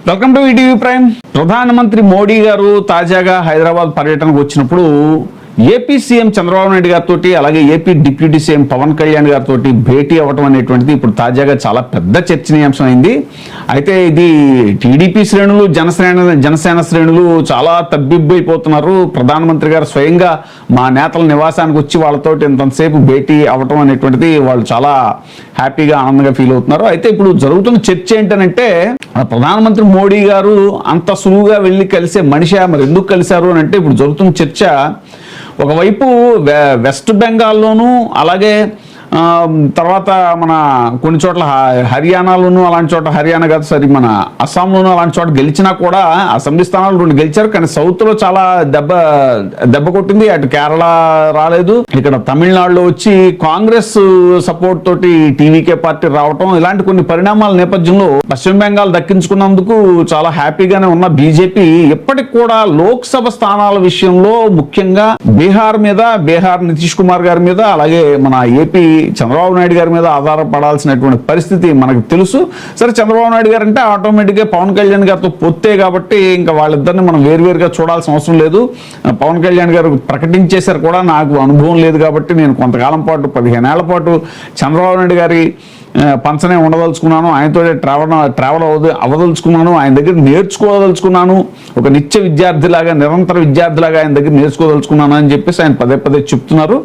Welcome to ETV prime. ప్రధానమంత్రి మోడీ గారు తాజాగా హైదరాబాద్ పర్యటనకు వచ్చినప్పుడు ఏపీ సీఎం చంద్రబాబు నాయుడు గారితో అలాగే AP deputy CM Pawan Kalyan గారితో భేటీ అవ్వటం అనేటువంటిది ఇప్పుడు తాజాగా చాలా పెద్ద చర్చనీయాంశం అయింది. అయితే ఇది టీడీపీ శ్రేణులు జనసేన శ్రేణులు చాలా తబ్బిబ్బైపోతున్నారు. ప్రధానమంత్రి గారు స్వయంగా మా నేతల నివాసానికి వచ్చి వాళ్ళతో ఇంతసేపు భేటీ అవ్వటం అనేటువంటిది వాళ్ళు చాలా హ్యాపీగా ఆనందంగా ఫీల్ అవుతున్నారు. అయితే ఇప్పుడు జరుగుతున్న చర్చ ఏంటంటే ప్రధానమంత్రి మోడీ గారు అంత సులువుగా వెళ్ళి కలిసే మనిషి మరి ఎందుకు కలిశారు అని అంటే ఇప్పుడు జరుగుతున్న చర్చ ఒకవైపు వెస్ట్ బెంగాల్లోనూ అలాగే తర్వాత మన కొన్ని చోట్ల హర్యానాలోనూ అలాంటి చోట హర్యానా కాదు సరే మన అస్సాంలోనూ అలాంటి చోట గెలిచినా కూడా అసెంబ్లీ స్థానాలు 2 గెలిచారు. కానీ సౌత్లో చాలా దెబ్బ కొట్టింది. అటు కేరళ రాలేదు. ఇక్కడ తమిళనాడులో వచ్చి కాంగ్రెస్ సపోర్ట్ తోటి టీవీకే పార్టీ రావటం ఇలాంటి కొన్ని పరిణామాల నేపథ్యంలో పశ్చిమ బెంగాల్ దక్కించుకున్నందుకు చాలా హ్యాపీగానే ఉన్న బీజేపీ ఇప్పటికి కూడా లోక్సభ స్థానాల విషయంలో ముఖ్యంగా బీహార్ నితీష్ కుమార్ గారి మీద అలాగే మన ఏపీ చంద్రబాబు నాయుడు గారి మీద ఆధారపడాల్సినటువంటి పరిస్థితి మనకు తెలుసు. సరే చంద్రబాబు నాయుడు గారు అంటే ఆటోమేటిక్గా పవన్ కళ్యాణ్ గారితో పొత్తే కాబట్టి ఇంకా వాళ్ళిద్దరిని మనం వేరువేరుగా చూడాల్సిన అవసరం లేదు. పవన్ కళ్యాణ్ గారు ప్రకటించేశారు కూడా నాకు అనుభవం లేదు కాబట్టి నేను కొంతకాలం పాటు 15 ఏళ్ల పాటు చంద్రబాబు నాయుడు గారి పంచనే ఉండదలుచుకున్నాను, ఆయనతో ట్రావెల్ అవ్వదలుచుకున్నాను, ఆయన దగ్గర నేర్చుకోదలుచుకున్నాను, ఒక నిరంతర విద్యార్థిలాగా ఆయన దగ్గర నేర్చుకోదలుచుకున్నాను అని చెప్పేసి ఆయన పదే చెప్తున్నారు.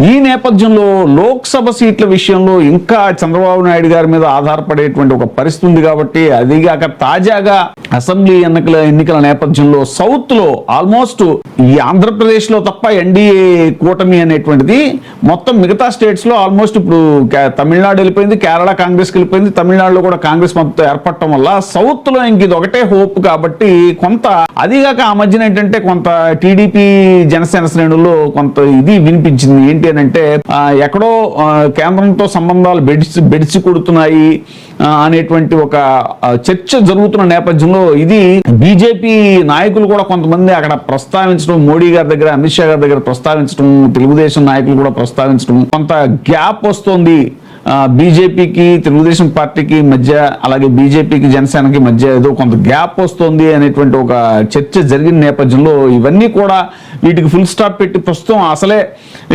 ఈ నేపథ్యంలో లోక్సభ సీట్ల విషయంలో ఇంకా చంద్రబాబు నాయుడు గారి మీద ఆధారపడేటువంటి ఒక పరిస్థితి ఉంది కాబట్టి అదిగాక తాజాగా అసెంబ్లీ ఎన్నికల నేపథ్యంలో సౌత్ లో ఆల్మోస్ట్ ఈ ఆంధ్రప్రదేశ్ లో తప్ప ఎన్డీఏ కూటమి అనేటువంటిది మొత్తం మిగతా స్టేట్స్ లో ఆల్మోస్ట్ ఇప్పుడు తమిళనాడు వెళ్ళిపోయింది, కేరళ కాంగ్రెస్ వెళ్ళిపోయింది, తమిళనాడులో కూడా కాంగ్రెస్ మద్దతు ఏర్పడటం వల్ల సౌత్ లో ఇంక ఇది ఒకటే హోప్ కాబట్టి కొంత అదిగాక ఆ మధ్యన ఏంటంటే కొంత టీడీపీ జనసేన శ్రేణుల్లో కొంత ఇది వినిపించింది. ఏంటి అని అంటే ఎక్కడో కేంద్రంతో సంబంధాలు బెడిసి కొడుతున్నాయి అనేటువంటి ఒక చర్చ జరుగుతున్న నేపథ్యంలో ఇది బీజేపీ నాయకులు కూడా కొంతమంది అక్కడ ప్రస్తావించడం, మోడీ గారి దగ్గర అమిత్ షా గారి దగ్గర ప్రస్తావించడం, తెలుగుదేశం నాయకులు కూడా ప్రస్తావించడం, కొంత గ్యాప్ వస్తుంది బీజేపీకి తెలుగుదేశం పార్టీకి మధ్య అలాగే బీజేపీకి జనసేనకి మధ్య ఏదో కొంత గ్యాప్ వస్తుంది అనేటువంటి ఒక చర్చ జరిగిన నేపథ్యంలో ఇవన్నీ కూడా వీటికి ఫుల్ స్టాప్ పెట్టి ప్రస్తుతం అసలే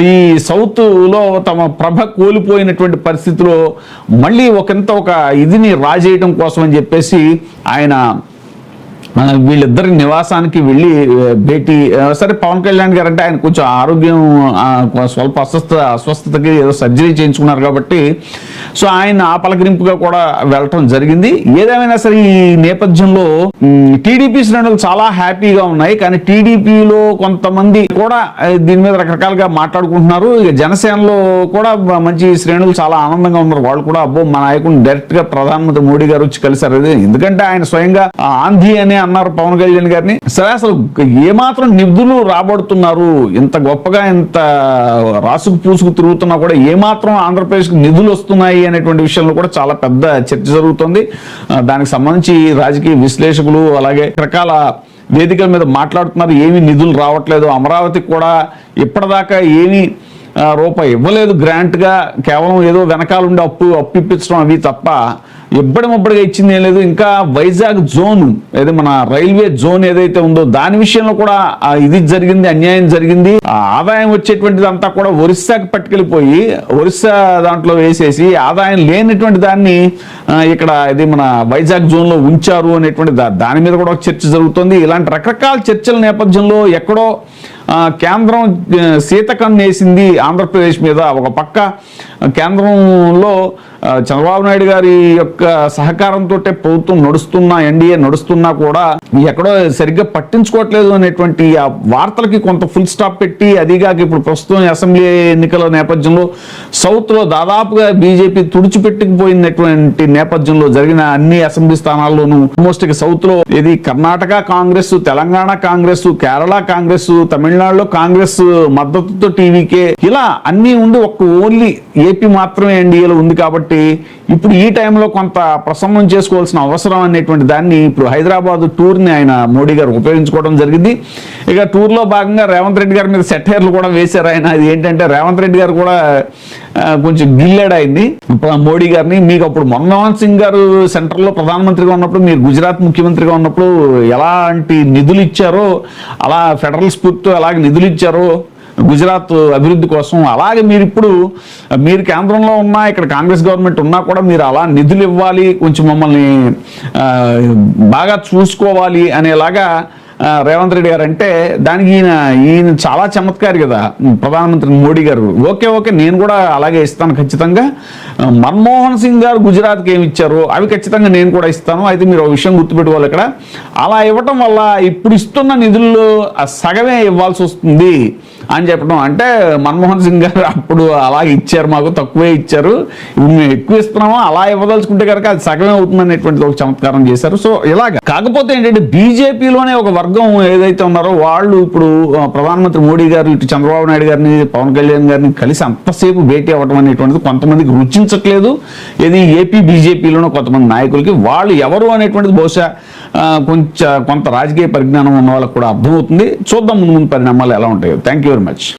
ఈ సౌత్ లో తమ ప్రభ కోల్పోయినటువంటి పరిస్థితిలో మళ్ళీ ఒక ఇదిని రాజేయడం కోసం అని చెప్పేసి ఆయన వీళ్ళిద్దరి నివాసానికి వెళ్ళి భేటీ. సరే పవన్ కళ్యాణ్ గారు అంటే ఆయన కొంచెం ఆరోగ్యం స్వల్ప అస్వస్థతకి ఏదో సర్జరీ చేయించుకున్నారు కాబట్టి సో ఆయన ఆ పలకరింపుగా కూడా వెళ్ళటం జరిగింది. ఏదేమైనా సరే ఈ నేపథ్యంలో టీడీపీ శ్రేణులు చాలా హ్యాపీగా ఉన్నాయి. కానీ టీడీపీలో కొంతమంది కూడా దీని మీద రకరకాలుగా మాట్లాడుకుంటున్నారు. ఇక జనసేనలో కూడా మంచి శ్రేణులు చాలా ఆనందంగా ఉన్నారు. వాళ్ళు కూడా అబ్బో మా నాయకుడిని డైరెక్ట్ గా ప్రధానమంత్రి మోడీ గారు వచ్చి కలిశారు. ఎందుకంటే ఆయన స్వయంగా ఆంధీ అనే అన్నారు పవన్ కళ్యాణ్ గారిని. సరే అసలు ఏమాత్రం నిధులు రాబడుతున్నారు, ఇంత గొప్పగా ఇంత రాసుకు పూసుకు తిరుగుతున్నా కూడా ఏమాత్రం ఆంధ్రప్రదేశ్కి నిధులు వస్తున్నాయి అనేటువంటి విషయంలో కూడా చాలా పెద్ద చర్చ జరుగుతుంది. దానికి సంబంధించి రాజకీయ విశ్లేషకులు అలాగే రకరకాల వేదికల మీద మాట్లాడుతున్నారు. ఏమీ నిధులు రావట్లేదు, అమరావతికి కూడా ఇప్పటిదాకా ఏమీ రూపాయి ఇవ్వలేదు గ్రాంట్ గా, కేవలం ఏదో వెనకాల ఉండి అప్పు ఇప్పించడం అవి తప్ప ఇబ్బడిగా ఇచ్చింది ఏం లేదు. ఇంకా వైజాగ్ జోన్ ఏదో మన రైల్వే జోన్ ఏదైతే ఉందో దాని విషయంలో కూడా ఇది జరిగింది, అన్యాయం జరిగింది. ఆదాయం వచ్చేటువంటిది అంతా కూడా ఒరిస్సాకి పట్టుకెళ్ళిపోయి ఒరిస్సా దాంట్లో వేసేసి ఆదాయం లేనటువంటి దాన్ని ఇక్కడ ఇది మన వైజాగ్ జోన్ లో ఉంచారు అనేటువంటి దాని మీద కూడా చర్చ జరుగుతుంది. ఇలాంటి రకరకాల చర్చల నేపథ్యంలో ఎక్కడో కేంద్రం సీతకన్నేసింది ఆంధ్రప్రదేశ్ మీద. ఒక పక్క కేంద్రంలో చంద్రబాబు నాయుడు గారి యొక్క సహకారంతో ప్రభుత్వం నడుస్తున్నా, ఎన్డీఏ నడుస్తున్నా కూడా ఎక్కడో సరిగ్గా పట్టించుకోవట్లేదు అనేటువంటి ఆ వార్తలకి కొంత ఫుల్ స్టాప్ పెట్టి అదిగాక ఇప్పుడు ప్రస్తుతం అసెంబ్లీ ఎన్నికల నేపథ్యంలో సౌత్ లో దాదాపుగా బీజేపీ తుడిచిపెట్టుకుపోయినటువంటి నేపథ్యంలో జరిగిన అన్ని అసెంబ్లీ స్థానాల్లోనూ ఆల్మోస్ట్ సౌత్ లో ఇది కర్ణాటక కాంగ్రెస్, తెలంగాణ కాంగ్రెస్, కేరళ కాంగ్రెస్, తమిళనాడులో కాంగ్రెస్ మద్దతుతో టీవీకే ఇలా అన్ని ఉండి ఓన్లీ ఏపీ మాత్రమే ఎన్డీఏలో ఉంది. కాబట్టి ఇప్పుడు ఈ టైంలో కొంత ప్రసన్నం చేసుకోవాల్సిన అవసరం అనేటువంటి దాన్ని ఇప్పుడు హైదరాబాద్ టూర్ టూర్ని ఆయన మోడీ గారు ఉపయోగించుకోవడం జరిగింది. ఇక టూర్లో భాగంగా రేవంత్ రెడ్డి గారి మీద సెటైర్లు కూడా వేశారు ఆయన. అది ఏంటంటే రేవంత్ రెడ్డి గారు కూడా కొంచెం గిల్లాడు ఆయన్ని, మోడీ గారిని. మీకు అప్పుడు మన్మోహన్ సింగ్ గారు సెంట్రల్లో ప్రధానమంత్రిగా ఉన్నప్పుడు, మీరు గుజరాత్ ముఖ్యమంత్రిగా ఉన్నప్పుడు ఎలాంటి నిధులు ఇచ్చారో, అలా ఫెడరల్ స్ఫూర్తితో ఎలాగ నిధులు ఇచ్చారో గుజరాత్ అభివృద్ధి కోసం, అలాగే మీరు ఇప్పుడు మీరు కేంద్రంలో ఉన్నా, ఇక్కడ కాంగ్రెస్ గవర్నమెంట్ ఉన్నా కూడా మీరు అలా నిధులు ఇవ్వాలి, కొంచెం మమ్మల్ని బాగా చూసుకోవాలి అనేలాగా రేవంత్ రెడ్డి గారు అంటే, దానికి ఈయన చాలా చమత్కారి కదా ప్రధానమంత్రి మోడీ గారు. ఓకే నేను కూడా అలాగే ఇస్తాను ఖచ్చితంగా. మన్మోహన్ సింగ్ గారు గుజరాత్కి ఏమి ఇచ్చారో అవి ఖచ్చితంగా నేను కూడా ఇస్తాను. అయితే మీరు ఒక విషయం గుర్తుపెట్టుకోవాలి, ఇక్కడ అలా ఇవ్వటం వల్ల ఇప్పుడు ఇస్తున్న నిధుల్లో సగమే ఇవ్వాల్సి వస్తుంది అని చెప్పడం. అంటే మన్మోహన్ సింగ్ గారు అప్పుడు అలాగే ఇచ్చారు, మాకు తక్కువే ఇచ్చారు, ఇప్పుడు మేము ఎక్కువ ఇస్తున్నామో, అలా ఇవ్వదలుచుకుంటే కనుక అది సగమే అవుతుంది అనేటువంటి ఒక చమత్కారం చేశారు. సో ఇలాగ కాకపోతే ఏంటంటే బీజేపీలోనే ఒక వర్గం ఏదైతే ఉన్నారో వాళ్ళు ఇప్పుడు ప్రధానమంత్రి మోడీ గారు ఇటు చంద్రబాబు నాయుడు గారిని, పవన్ కళ్యాణ్ గారిని కలిసి అంతసేపు భేటీ అవ్వడం అనేటువంటిది కొంతమందికి రుచించట్లేదు. ఇది ఏపీ బీజేపీలోనూ కొంతమంది నాయకులకి. వాళ్ళు ఎవరు అనేటువంటిది బహుశా కొంత రాజకీయ పరిజ్ఞానం ఉన్న వాళ్ళకి కూడా అర్థమవుతుంది. చూద్దాం ముందు పరిణామాలు ఎలా ఉంటాయో. Thank you very much.